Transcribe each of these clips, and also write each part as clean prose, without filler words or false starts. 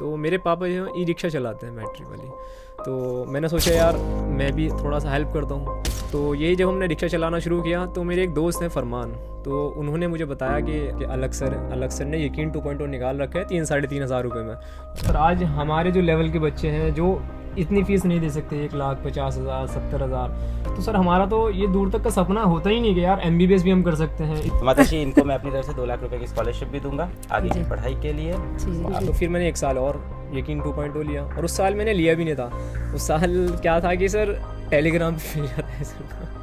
तो मेरे पापा जो हैं ई रिक्शा चलाते हैं बैटरी वाली। तो मैंने सोचा यार मैं भी थोड़ा सा हेल्प करता हूँ। तो यही जब हमने रिक्शा चलाना शुरू किया तो मेरे एक दोस्त हैं फरमान, तो उन्होंने मुझे बताया कि अलग सर ने यकीन 2.0 निकाल रखा है 3-3.5 हज़ार रुपये में। सर आज हमारे जो लेवल के बच्चे हैं जो इतनी फ़ीस नहीं दे सकते, 1,50,000 70,000, तो सर हमारा तो ये दूर तक का सपना होता ही नहीं कि यार MBBS भी हम कर सकते हैं। माता जी, इनको मैं अपनी तरफ से 2 लाख रुपए की स्कॉलरशिप भी दूंगा आगे की पढ़ाई के लिए। तो फिर मैंने 1 साल और यकीन 2.0 लिया, और उस साल मैंने लिया भी नहीं था। उस साल क्या था कि सर टेलीग्राम पे मिल जाता है सर।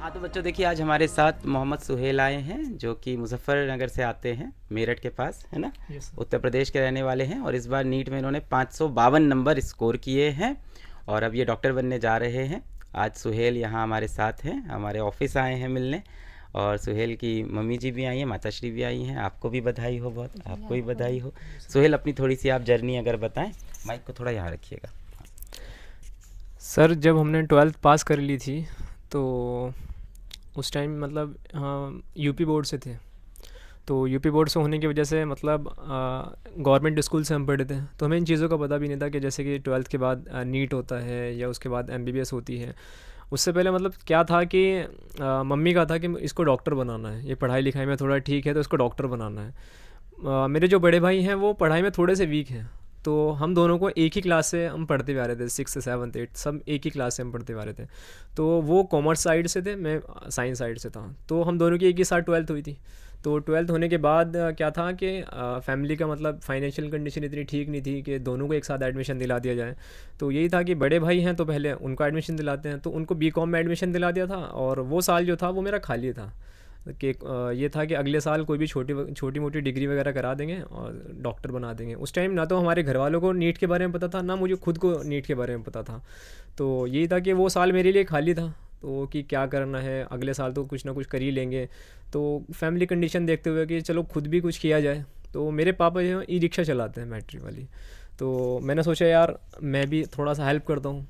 हाँ तो बच्चों देखिए, आज हमारे साथ मोहम्मद सुहेल आए हैं जो कि मुजफ्फरनगर से आते हैं, मेरठ के पास, है ना। उत्तर प्रदेश के रहने वाले हैं और इस बार नीट में इन्होंने 552 नंबर स्कोर किए हैं और अब ये डॉक्टर बनने जा रहे हैं। आज सुहेल यहाँ हमारे साथ हैं, हमारे ऑफिस आए हैं मिलने, और सुहेल की मम्मी जी भी आई हैं, माताश्री भी आई हैं। आपको भी बधाई हो, बहुत आपको भी बधाई हो। सुहेल, अपनी थोड़ी सी आप जर्नी अगर बताएं, माइक को थोड़ा यहाँ रखिएगा। सर जब हमने 12th पास कर ली थी तो उस टाइम मतलब हाँ यूपी बोर्ड से थे, तो यूपी बोर्ड से होने की वजह से मतलब गवर्नमेंट स्कूल से हम पढ़े थे, तो हमें इन चीज़ों का पता भी नहीं था कि जैसे कि 12th के बाद नीट होता है या उसके बाद MBBS होती है। उससे पहले मतलब क्या था कि मम्मी का था कि इसको डॉक्टर बनाना है, ये पढ़ाई लिखाई में थोड़ा ठीक है तो इसको डॉक्टर बनाना है। मेरे जो बड़े भाई हैं वो पढ़ाई में थोड़े से वीक हैं, तो हम दोनों को एक ही क्लास से हम पढ़ते हुए आ रहे थे, 6th 7th 8th सब एक ही क्लास से हम पढ़ते हुए आ रहे थे। तो वो कॉमर्स साइड से थे, मैं साइंस साइड से था, तो हम दोनों की एक ही साथ 12th हुई थी। तो 12th होने के बाद क्या था कि फैमिली का मतलब फाइनेंशियल कंडीशन इतनी ठीक नहीं थी कि दोनों को एक साथ एडमिशन दिला दिया जाए। तो यही था कि बड़े भाई हैं तो पहले उनको एडमिशन दिलाते हैं, तो उनको BCom में एडमिशन दिला दिया था, और वो साल जो था वो मेरा खाली था कि ये था कि अगले साल कोई भी छोटी मोटी डिग्री वगैरह करा देंगे और डॉक्टर बना देंगे। उस टाइम ना तो हमारे घर वालों को नीट के बारे में पता था, ना मुझे खुद को नीट के बारे में पता था। तो यही था कि वो साल मेरे लिए खाली था, तो कि क्या करना है, अगले साल तो कुछ ना कुछ कर ही लेंगे। तो फैमिली कंडीशन देखते हुए कि चलो खुद भी कुछ किया जाए, तो मेरे पापा जो हैं ई रिक्शा चलाते हैं बैटरी वाली। तो मैंने सोचा यार मैं भी थोड़ा सा हेल्प करता हूँ।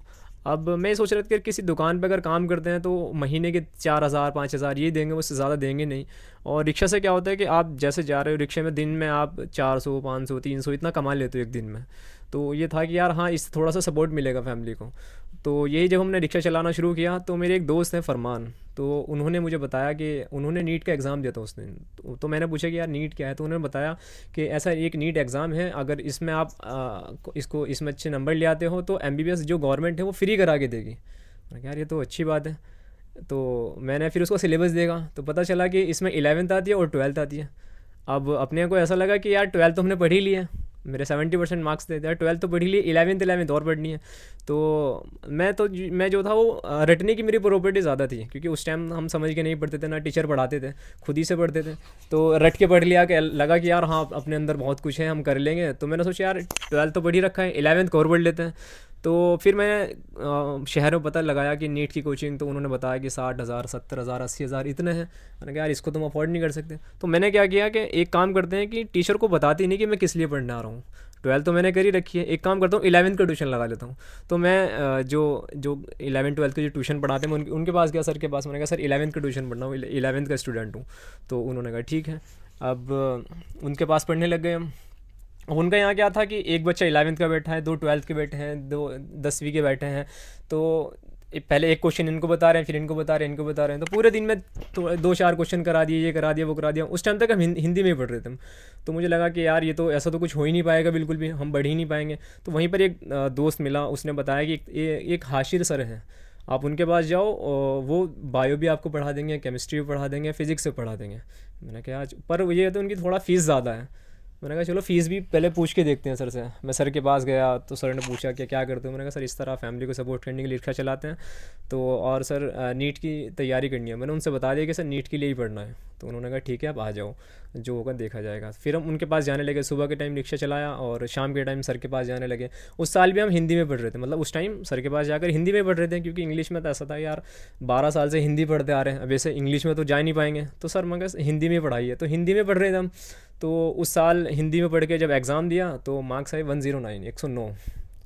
अब मैं सोच रहा था कि किसी दुकान पे अगर काम करते हैं तो महीने के 4,000-5,000 ये देंगे, उससे ज़्यादा देंगे नहीं। और रिक्शा से क्या होता है कि आप जैसे जा रहे हो रिक्शे में, दिन में आप 400-500-300 इतना कमा लेते हो एक दिन में। तो ये था कि यार हाँ, इससे थोड़ा सा सपोर्ट मिलेगा फैमिली को। तो यही जब हमने रिक्शा चलाना शुरू किया तो मेरे एक दोस्त हैं फरमान, तो उन्होंने मुझे बताया कि उन्होंने नीट का एग्ज़ाम दिया था उस दिन। तो मैंने पूछा कि यार नीट क्या है, तो उन्होंने बताया कि ऐसा एक नीट एग्ज़ाम है, अगर इसमें आप इसमें अच्छे नंबर ले आते हो तो MBBS जो गवर्नमेंट है वो फ्री करा के देगी। मैंने कहा यार ये तो अच्छी बात है। तो मैंने फिर उसको सिलेबस देखा तो पता चला कि इसमें 11th आती है और 12th आती है। अब अपने को ऐसा लगा कि यार 12th तो हमने पढ़ी ली है, मेरे 70% मार्क्स थे यार, 12th तो पढ़ी ली, 11th और पढ़नी है। तो मैं जो था वो रटने की मेरी प्रॉपर्टी ज़्यादा थी, क्योंकि उस टाइम हम समझ के नहीं पढ़ते थे, ना टीचर पढ़ाते थे, खुद ही से पढ़ते थे। तो रट के पढ़ लिया कि लगा कि यार हाँ अपने अंदर बहुत कुछ है, हम कर लेंगे। तो मैंने सोचा यार 12th तो पढ़ ही रखा है, 11th को और पढ़ लेते हैं। तो फिर मैंने शहर में पता लगाया कि नीट की कोचिंग, तो उन्होंने बताया कि 60,000 70,000 80,000 इतने हैं। मैंने कहा यार इसको तुम अफोर्ड नहीं कर सकते। तो मैंने क्या किया कि एक काम करते हैं कि टीचर को बताती नहीं कि मैं किस लिए पढ़ने आ रहा हूँ, 12th तो मैंने कर ही रखी है, एक काम करता हूँ 11th का ट्यूशन लगा लेता हूँ। तो मैं जो जो 11th 12th के जो ट्यूशन पढ़ाते हैं मैं उनके पास गया, सर के पास। मैंने कहा सर 11th का ट्यूशन पढ़ना हूँ, 11th का स्टूडेंट हूँ। तो उन्होंने कहा ठीक है। अब उनके पास पढ़ने लग गए हम। उनका यहाँ क्या था कि एक बच्चा 11th का बैठा है, 2 12th के बैठे हैं, 2 10वीं के बैठे हैं। तो पहले एक क्वेश्चन इनको बता रहे हैं, फिर इनको बता रहे हैं, इनको बता रहे हैं, तो पूरे दिन में तो 2-4 क्वेश्चन करा दिए, ये करा दिया, वो करा दिया। उस टाइम तक हम हिंदी में ही पढ़ रहे थे हम। तो मुझे लगा कि यार ये तो ऐसा तो कुछ हो ही नहीं पाएगा, बिल्कुल भी हम बढ़ ही नहीं पाएंगे। तो वहीं पर एक दोस्त मिला, उसने बताया कि एक हाशिर सर हैं, आप उनके पास जाओ, वो बायो भी आपको पढ़ा देंगे, केमिस्ट्री भी पढ़ा देंगे, फिज़िक्स से पढ़ा देंगे। मैंने कहा पर ये तो उनकी थोड़ा फ़ीस ज़्यादा है। मैंने कहा चलो फ़ीस भी पहले पूछ के देखते हैं सर से। मैं सर के पास गया तो सर ने पूछा कि क्या करते हो। मैंने कहा सर इस तरह फैमिली को सपोर्ट करने के लिए रिक्शा चलाते हैं, तो और सर नीट की तैयारी करनी है। मैंने उनसे बता दिया कि सर नीट के लिए ही पढ़ना है। तो उन्होंने कहा ठीक है आप आ जाओ, जो होगा देखा जाएगा। फिर हम उनके पास जाने लगे, सुबह के टाइम रिक्शा चलाया और शाम के टाइम सर के पास जाने लगे। उस साल भी हम हिंदी में पढ़ रहे थे, मतलब उस टाइम सर के पास जाकर हिंदी में पढ़ रहे थे, क्योंकि इंग्लिश में तो ऐसा था यार 12 साल से हिंदी पढ़ते आ रहे हैं, अब ऐसे इंग्लिश में तो जा नहीं पाएंगे। तो सर मैं हिंदी में पढ़ाइए, तो हिंदी में पढ़ रहे थे हम। तो उस साल हिंदी में पढ़ के जब एग्ज़ाम दिया तो मार्क्स आए 109 109।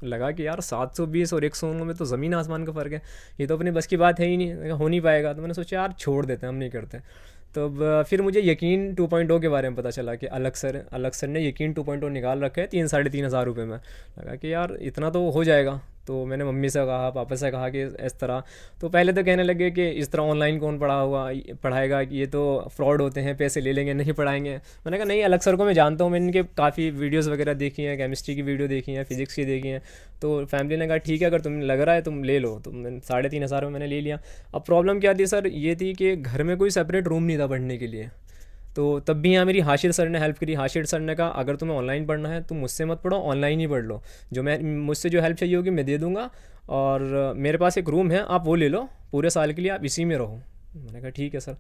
लगा कि यार 720 और 109 में तो ज़मीन आसमान का फ़र्क है, ये तो अपनी बस की बात है ही नहीं, हो नहीं पाएगा। तो मैंने सोचा यार छोड़ देते हैं, हम नहीं करते। तब फिर मुझे यकीन 2.0 के बारे में पता चला कि अलग सर ने यकीन 2.0 निकाल रखा है 3-3.5 हज़ार रुपये में। लगा कि यार इतना तो हो जाएगा। तो मैंने मम्मी से कहा, पापा से कहा कि इस तरह। तो पहले तो कहने लगे कि इस तरह ऑनलाइन कौन पढ़ाएगा, कि ये तो फ्रॉड होते हैं, पैसे ले लेंगे, नहीं पढ़ाएंगे। मैंने कहा नहीं, अलग सर को मैं जानता हूँ, मैंने इनके काफ़ी वीडियोस वगैरह देखी हैं, केमिस्ट्री की वीडियो देखी हैं, फिजिक्स की देखी हैं। तो फैमिली ने कहा ठीक है, अगर तुम्हें लग रहा है तुम ले लो। तो मैंने 3.5 हज़ार में मैंने ले लिया। अब प्रॉब्लम क्या थी सर, ये थी कि घर में कोई सेपरेट रूम नहीं था पढ़ने के लिए। तो तब भी यहाँ मेरी हाशिर सर ने हेल्प करी। हाशिर सर ने कहा अगर तुम्हें ऑनलाइन पढ़ना है तुम मुझसे मत पढ़ो, ऑनलाइन ही पढ़ लो, मुझसे जो हेल्प चाहिए होगी मैं दे दूँगा, और मेरे पास एक रूम है, आप वो ले लो, पूरे साल के लिए आप इसी में रहो। मैंने कहा ठीक है सर।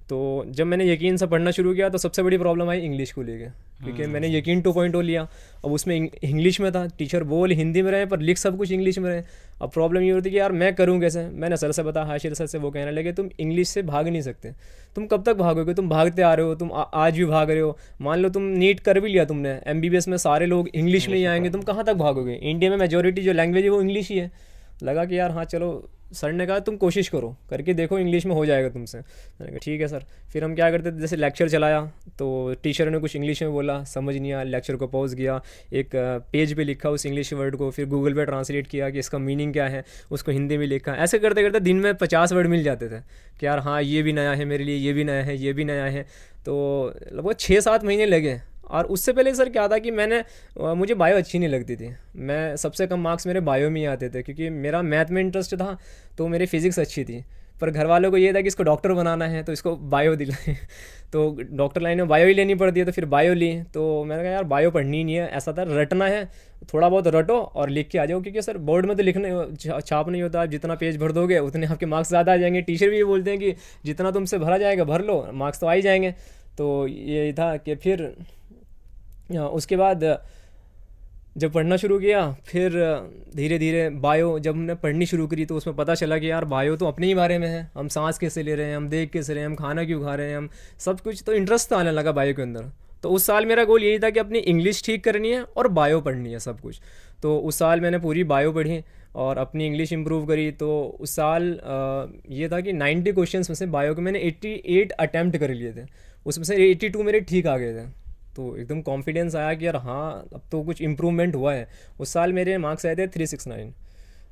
तो जब मैंने यकीन से पढ़ना शुरू किया तो सबसे बड़ी प्रॉब्लम आई इंग्लिश को लेके, क्योंकि मैंने यकीन 2.0 लिया। अब उसमें इंग्लिश में था, टीचर बोल हिंदी में रहे पर लिख सब कुछ इंग्लिश में रहे। अब प्रॉब्लम ये होती कि यार मैं करूँ कैसे। मैंने सर से बताया, हाशिर सर से, वो कहने लगे तुम इंग्लिश से भाग नहीं सकते। तुम कब तक भागोगे, तुम भागते आ रहे हो, तुम आज भी भाग रहे हो। मान लो तुम नीट कर भी लिया तुमने, MBBS में सारे लोग इंग्लिश में ही आएंगे, तुम कहाँ तक भागोगे। इंडिया में मेजोरिटी जो लैंग्वेज है वो इंग्लिश ही है। लगा कि यार हाँ चलो, सर ने कहा तुम कोशिश करो, करके देखो, इंग्लिश में हो जाएगा तुमसे। मैंने कहा ठीक है सर। फिर हम क्या करते थे, जैसे लेक्चर चलाया तो टीचर ने कुछ इंग्लिश में बोला, समझ नहीं आया, लेक्चर को पॉज किया, एक पेज पे लिखा उस इंग्लिश वर्ड को, फिर गूगल पे ट्रांसलेट किया कि इसका मीनिंग क्या है, उसको हिंदी में लिखा। ऐसे करते करते दिन में 50 वर्ड मिल जाते थे कि यार हाँ ये भी नया है मेरे लिए, ये भी नया है, ये भी नया है। तो लगभग 6-7 महीने लगे। और उससे पहले सर क्या था कि मुझे बायो अच्छी नहीं लगती थी। मैं सबसे कम मार्क्स मेरे बायो में ही आते थे, क्योंकि मेरा मैथ में इंटरेस्ट था, तो मेरी फिज़िक्स अच्छी थी। पर घर वालों को ये था कि इसको डॉक्टर बनाना है तो इसको बायो दिलाएं। तो डॉक्टर लाइन में बायो ही लेनी पड़ती है, तो फिर बायो ली। तो मैंने कहा यार बायो पढ़नी नहीं है, ऐसा था रटना है, थोड़ा बहुत रटो और लिख के आ जाओ, क्योंकि सर बोर्ड में तो लिखने छाप नहीं होता, आप जितना पेज भर दोगे उतने आपके मार्क्स ज़्यादा आ जाएंगे। टीचर भी ये बोलते हैं कि जितना तुमसे भरा जाएगा भर लो, मार्क्स तो आ ही जाएंगे। तो ये था कि फिर उसके बाद जब पढ़ना शुरू किया, फिर धीरे धीरे बायो जब हमने पढ़नी शुरू करी तो उसमें पता चला कि यार बायो तो अपने ही बारे में है, हम सांस कैसे ले रहे हैं, हम देख कैसे रहे हैं, हम खाना क्यों खा रहे हैं, हम सब कुछ। तो इंटरेस्ट तो आने लगा बायो के अंदर। तो उस साल मेरा गोल यही था कि अपनी इंग्लिश ठीक करनी है और बायो पढ़नी है सब कुछ। तो उस साल मैंने पूरी बायो पढ़ी और अपनी इंग्लिश इंप्रूव करी। तो उस साल ये था कि 90 क्वेश्चंस में से बायो के मैंने 88 अटैम्प्ट कर लिए थे, उसमें से 82 मेरे ठीक आ गए थे। तो एकदम कॉन्फिडेंस आया कि यार हाँ अब तो कुछ इम्प्रूवमेंट हुआ है। उस साल मेरे मार्क्स आए थे 369।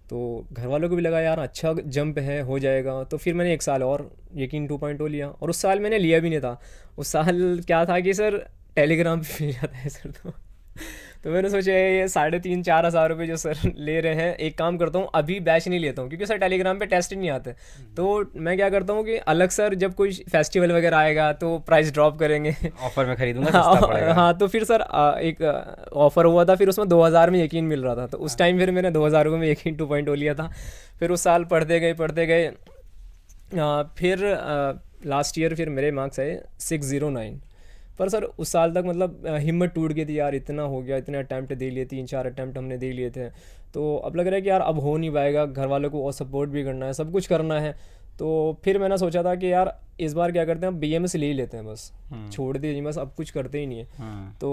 तो घर वालों को भी लगा यार अच्छा जंप है, हो जाएगा। तो फिर मैंने एक साल और यकीन 2.0 लिया, और उस साल मैंने लिया भी नहीं था। उस साल क्या था कि सर टेलीग्राम पे मिल जाता है सर। तो मैंने सोचा ये 3.5-4 हज़ार रुपये जो सर ले रहे हैं, एक काम करता हूँ अभी बैच नहीं लेता हूँ, क्योंकि सर टेलीग्राम पे टेस्ट ही नहीं आते। तो मैं क्या करता हूँ कि अलग सर जब कोई फेस्टिवल वगैरह आएगा तो प्राइस ड्रॉप करेंगे, ऑफर में खरीदूंगा, सस्ता पड़ेगा। हाँ तो फिर सर एक ऑफ़र हुआ था, फिर उसमें 2000 में यकीन मिल रहा था। तो उस टाइम फिर मैंने 2000 रुपये में यकीन 2.0 लिया था। फिर उस साल पढ़ते गए। फिर लास्ट ईयर फिर मेरे मार्क्स आए 609। पर सर उस साल तक मतलब हिम्मत टूट गई थी यार, इतना हो गया, इतने अटैम्प्ट दे लिए, 3-4 अटैम्प्ट हमने दे लिए थे। तो अब लग रहा है कि यार अब हो नहीं पाएगा, घर वालों को और सपोर्ट भी करना है, सब कुछ करना है। तो फिर मैंने सोचा था कि यार इस बार क्या करते हैं, हम BMS ले ही लेते हैं, बस छोड़ दीजिए, बस अब कुछ करते ही नहीं है। तो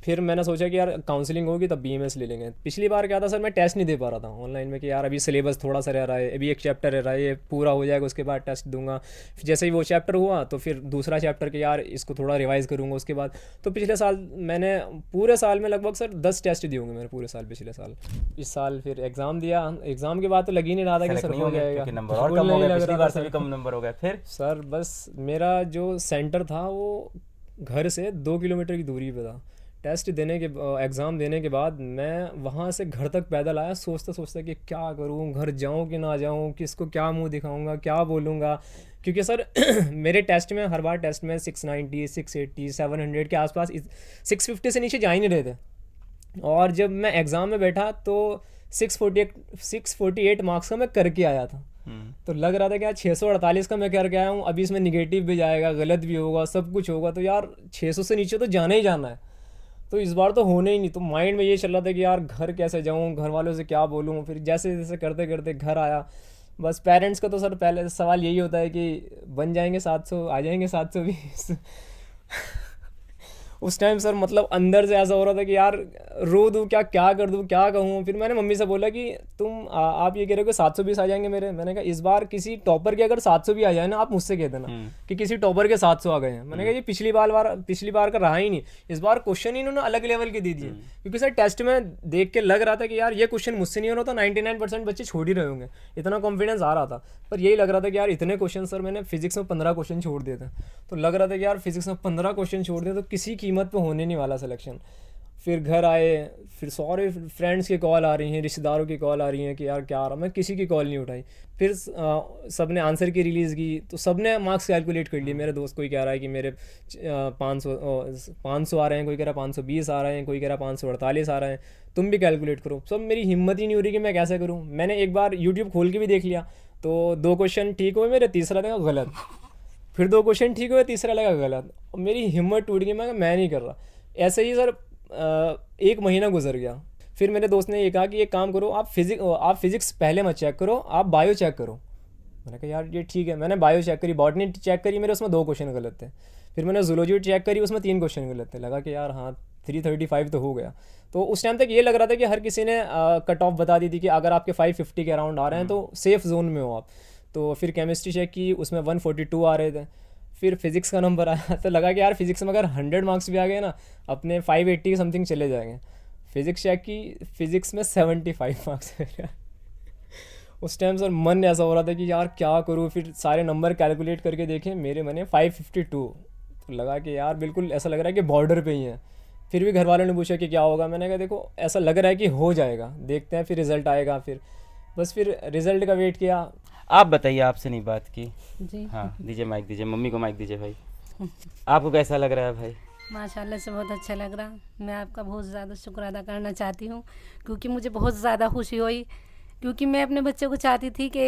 फिर मैंने सोचा कि यार काउंसलिंग होगी तब BMS ले लेंगे। पिछली बार क्या था सर, मैं टेस्ट नहीं दे पा रहा था ऑनलाइन में कि यार अभी सिलेबस थोड़ा सा रह रहा है, अभी एक चैप्टर रह रहा है, ये पूरा हो जाएगा उसके बाद टेस्ट दूंगा। फिर जैसे ही वो चैप्टर हुआ तो फिर दूसरा चैप्टर के यार इसको थोड़ा रिवाइज़ करूँगा उसके बाद। तो पिछले साल मैंने पूरे साल में लगभग सर 10 टेस्ट दिए होंगे मैंने पूरे साल, पिछले साल। इस साल फिर एग्ज़ाम दिया, एग्ज़ाम के बाद तो लग ही नहीं रहा था कि सर हो जाएगा, नंबर और कम हो गए, पिछली बार से भी कम नंबर हो गए। फिर सर बस मेरा जो सेंटर था वो घर से 2 किलोमीटर की दूरी पे था। टेस्ट देने के एग्ज़ाम देने के बाद मैं वहाँ से घर तक पैदल आया, सोचते सोचते कि क्या करूँ, घर जाऊँ कि ना जाऊँ, किसको क्या मुंह दिखाऊंगा, क्या बोलूँगा। क्योंकि सर मेरे टेस्ट में हर बार टेस्ट में 690, 680, 700 के आसपास, 650 से नीचे जा ही नहीं रहे थे। और जब मैं एग्ज़ाम में बैठा तो 648 मार्क्स का मैं करके आया था। तो लग रहा था कि यार 648 का मैं करके आया हूँ, अभी इसमें निगेटिव भी जाएगा, गलत भी होगा, सब कुछ होगा, तो यार 600 से नीचे तो जाना ही जाना है। तो इस बार तो होने ही नहीं। तो माइंड में ये चल रहा था कि यार घर कैसे जाऊँ, घर वालों से क्या बोलूँ। फिर जैसे जैसे करते करते घर आया। बस पेरेंट्स का तो सर पहले सवाल यही होता है कि बन जाएंगे 700, आ जाएंगे 720। उस टाइम सर मतलब अंदर से ऐसा हो रहा था कि यार रो दूँ क्या, क्या कर दूँ, क्या कहूँ। फिर मैंने मम्मी से बोला कि तुम आप ये कह रहे हो कि 720 आ जाएंगे मेरे। मैंने कहा इस बार किसी टॉपर के अगर 700 भी आ जाए ना, आप मुझसे कह देना कि किसी टॉपर के 700 आ गए हैं। मैंने कहा ये पिछली बार का रहा ही नहीं, इस बार क्वेश्चन इन्होंने अलग लेवल के दे दिए। क्योंकि सर टेस्ट में देख के लग रहा था कि यार ये क्वेश्चन मुझसे नहीं हो रहा था, 99% बच्चे छोड़ ही रहे होंगे, इतना कॉन्फिडेंस आ रहा था। पर यही लग रहा था कि यार इतने क्वेश्चन, सर मैंने फिजिक्स में 15 क्वेश्चन छोड़ दिए थे, तो लग रहा था कि यार फिजिक्स में 15 क्वेश्चन छोड़ दिए तो किसी कीमत पे होने नहीं वाला सिलेक्शन। फिर घर आए, फिर सारे फ्रेंड्स की कॉल आ रही हैं, रिश्तेदारों की कॉल आ रही हैं कि यार क्या आ रहा, मैं किसी की कॉल नहीं उठाई। फिर सब ने आंसर की रिलीज़ की तो सब ने मार्क्स कैलकुलेट कर लिए। मेरे दोस्त कोई कह रहा है कि मेरे 500 आ रहे हैं, कोई कह रहा है 520 आ रहे हैं, कोई कह रहा है 548 आ रहे हैं, तुम भी कैलकुलेट करो। सब मेरी हिम्मत ही नहीं हो रही कि मैं कैसे करूँ। मैंने एक बार यूट्यूब खोल के भी देख लिया तो 2 क्वेश्चन ठीक हुए मेरे, तीसरा लगा गलत, फिर 2 क्वेश्चन ठीक हुए, तीसरा लगा गलत, और मेरी हिम्मत टूट गई। मैं नहीं कर रहा। ऐसे ही सर 1 महीना गुजर गया। फिर मेरे दोस्त ने ये कहा कि एक काम करो, आप फिज़िक्स पहले मत चेक करो, आप बायो चेक करो। मैंने कहा यार ये ठीक है। मैंने बायो चेक करी, बॉटनी चेक करी, मेरे उसमें 2 क्वेश्चन गलत थे। फिर मैंने जूलॉजी चेक करी, उसमें 3 क्वेश्चन गलत थे। लगा कि यार हाँ 335 तो हो गया। तो उस टाइम तक ये लग रहा था कि हर किसी ने कट ऑफ बता दी थी कि अगर आपके 550 के अराउंड आ रहे हैं तो सेफ़ जोन में हो आप। तो फिर केमिस्ट्री चेक की, उसमें 142 आ रहे थे। फिर फिज़िक्स का नंबर आया तो लगा कि यार फिज़िक्स में अगर 100 मार्क्स भी आ गए ना, अपने 580 के समथिंग चले जाएंगे। फिज़िक्स चेक की, फिज़िक्स में 75 मार्क्स है। उस टाइम सर मन ऐसा हो रहा था कि यार क्या करूँ। फिर सारे नंबर कैलकुलेट करके देखे, मेरे बने 552। तो लगा कि यार बिल्कुल ऐसा लग रहा है कि बॉर्डर पे ही है। फिर भी घर वालों ने पूछा कि क्या होगा। मैंने कहा देखो ऐसा लग रहा है कि हो जाएगा, देखते हैं फिर रिज़ल्ट आएगा। फिर बस फिर रिज़ल्ट का वेट किया। आप बताइए, आपसे नहीं बात की जी। हाँ दीजिए माइक, दीजिए मम्मी को माइक दीजिए भाई। आपको कैसा लग रहा है भाई? माशाल्लाह से बहुत अच्छा लग रहा। मैं आपका बहुत ज़्यादा शुक्र अदा करना चाहती हूँ, क्योंकि मुझे बहुत ज़्यादा खुशी हुई, क्योंकि मैं अपने बच्चे को चाहती थी कि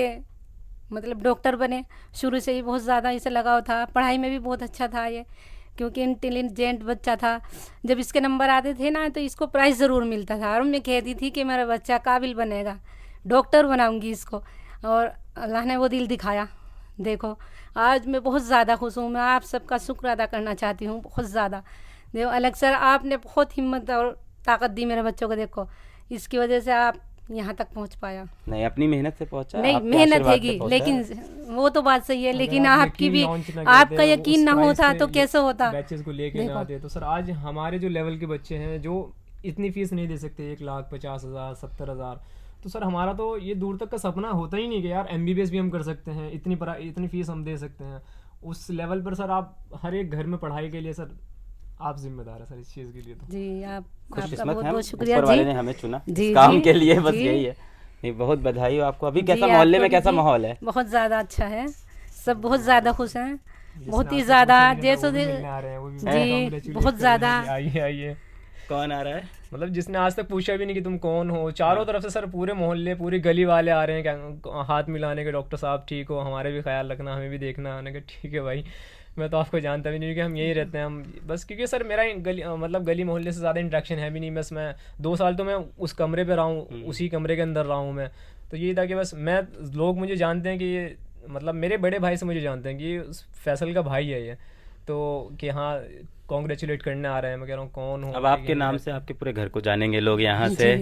मतलब डॉक्टर बने। शुरू से ही बहुत ज़्यादा इसे लगाव था, पढ़ाई में भी बहुत अच्छा था ये, क्योंकि इंटेलिजेंट बच्चा था। जब इसके नंबर आते थे ना तो इसको प्राइज़ ज़रूर मिलता था, और मैं कहती थी कि मेरा बच्चा काबिल बनेगा, डॉक्टर बनाऊँगी इसको, और अल्लाह ने वो दिल दिखाया। देखो आज मैं बहुत ज़्यादा खुश हूँ। मैं आप सबका शुक्र अदा करना चाहती हूँ बहुत ज़्यादा। देखो अलग सर, आपने बहुत हिम्मत और ताकत दी मेरे बच्चों को, देखो इसकी वजह से आप यहाँ तक पहुँच पाया। नहीं अपनी मेहनत से पहुंचा, नहीं आपके मेहनत आशीर्वाद से हैगी, पहुंचा लेकिन वो तो बात सही है, लेकिन अगर आप आपकी यकीन भी लॉन्च ना आपका करते, यकीन उस ना प्राइस होता पे तो कैसे होता। बैचेस को लेके ना आते तो सर आज हमारे जो लेवल के बच्चे हैं जो इतनी फीस नहीं दे सकते, 1,50,000 70,000, तो सर हमारा तो ये दूर तक का सपना होता ही नहीं कि यार MBBS भी हम कर सकते हैं, इतनी फीस हम दे सकते हैं। उस लेवल पर सर आप हर एक घर में पढ़ाई के लिए सर आप जिम्मेदार है सर इस चीज़ के लिए। तो जी आप आपका खुशकिस्मत बहुत हैं, बहुत शुक्रिया ऊपर वाले जी। ने हमें चुना जी, इस काम जी, के लिए, बस जी। यही है। नहीं बहुत बधाई हो आपको। अभी जी, कैसा मोहल्ले में आपको कैसा भी माहौल है? बहुत ज़्यादा अच्छा है, सब बहुत ज़्यादा खुश हैं, जिसने बहुत ही आज तक ज़्यादा। पूछा नहीं था, जैसे वो भी मिलने आ रहे हैं, वो भी जी, congratulate बहुत कर रहे हैं ज़्यादा। कि आइए आइए। कौन आ रहा है? मतलब जिसने आज तक पूछा भी नहीं कि तुम कौन हो, चारों तरफ से सर पूरे मोहल्ले पूरी गली वाले आ रहे हैं क्या हाथ मिलाने के, डॉक्टर साहब ठीक हो, हमारे भी ख्याल रखना, हमें भी देखना। मैंने कहा ठीक है भाई, मैं तो आपको जानता भी नहीं कि हम यही रहते हैं हम बस, क्योंकि सर मेरा मतलब गली मोहल्ले से ज़्यादा इंटरेक्शन है भी नहीं। बस मैं 2 साल तो मैं उस कमरे पे रहा हूँ, उसी कमरे के अंदर रहा हूँ मैं। तो यही था कि बस लोग मुझे जानते हैं कि ये मतलब मेरे बड़े भाई से मुझे जानते हैं कि ये फैसल का भाई है ये, तो कि हाँ कॉन्ग्रेचुलेट करने आ रहे हैं। मैं कह रहा हूँ कौन हो। अब आपके नाम से आपके पूरे घर को जानेंगे लोग यहाँ से।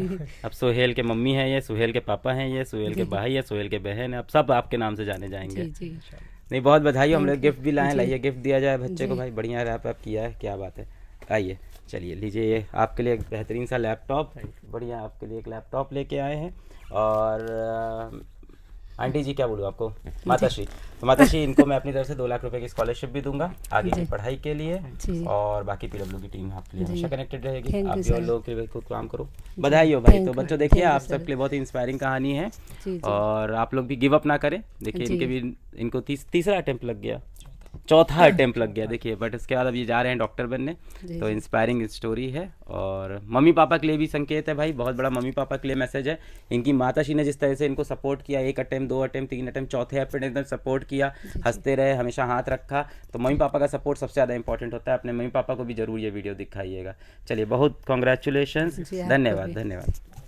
अब सोहेल के मम्मी है ये, सोहेल के पापा हैं ये, सोहेल के भाई है, सोहेल के बहन है, अब सब आपके नाम से जाने जाएंगे। जी जी। नहीं बहुत बधाई हो। हम लोग Thank you। गिफ्ट भी लाए, जी। लाइए गिफ्ट दिया जाए बच्चे को जी। भाई। बढ़िया रैप ऐप किया है, क्या बात है। आइए चलिए लीजिए, ये आपके लिए एक बेहतरीन सा लैपटॉप, बढ़िया आपके लिए एक लैपटॉप लेके आए हैं। और आंटी जी क्या बोलूँ आपको, माताश्री, तो माताश्री इनको मैं अपनी तरफ से 2 लाख रुपए की स्कॉलरशिप भी दूंगा आगे की जी। पढ़ाई के लिए। जी। और बाकी PW की टीम आपके लिए जी। हमेशा कनेक्टेड रहेगी। Thank आप you, भी और sir। लोगों के लिए खुद काम करो। बधाई हो भाई। Thank तो you। बच्चों देखिए Thank you, आप sir। सबके लिए बहुत ही इंस्पायरिंग कहानी है। जी, जी। और आप लोग भी गिव अप ना करें। देखिए जी। इनके भी, इनको तीसरा अटेम्प्ट लग गया, चौथा अटेम्प्ट लग गया देखिए। बट इसके बाद अब ये जा रहे हैं डॉक्टर बनने, जी, तो जी। इंस्पायरिंग स्टोरी है। और मम्मी पापा के लिए भी संकेत है भाई, बहुत बड़ा मम्मी पापा के लिए मैसेज है। इनकी माताश्री ने जिस तरह से इनको सपोर्ट किया, 1 अटेम्प्ट 2 अटेम्प्ट 3 अटेम्प्ट, चौथे अटेम्प्ट एकदम सपोर्ट किया, हंसते रहे, हमेशा हाथ रखा। तो मम्मी पापा का सपोर्ट सबसे ज़्यादा इंपॉर्टेंट होता है। अपने मम्मी पापा को भी जरूर ये वीडियो दिखाइएगा। चलिए बहुत कॉन्ग्रेचुलेशंस, जी, आपको धन्यवाद भी। धन्यवाद।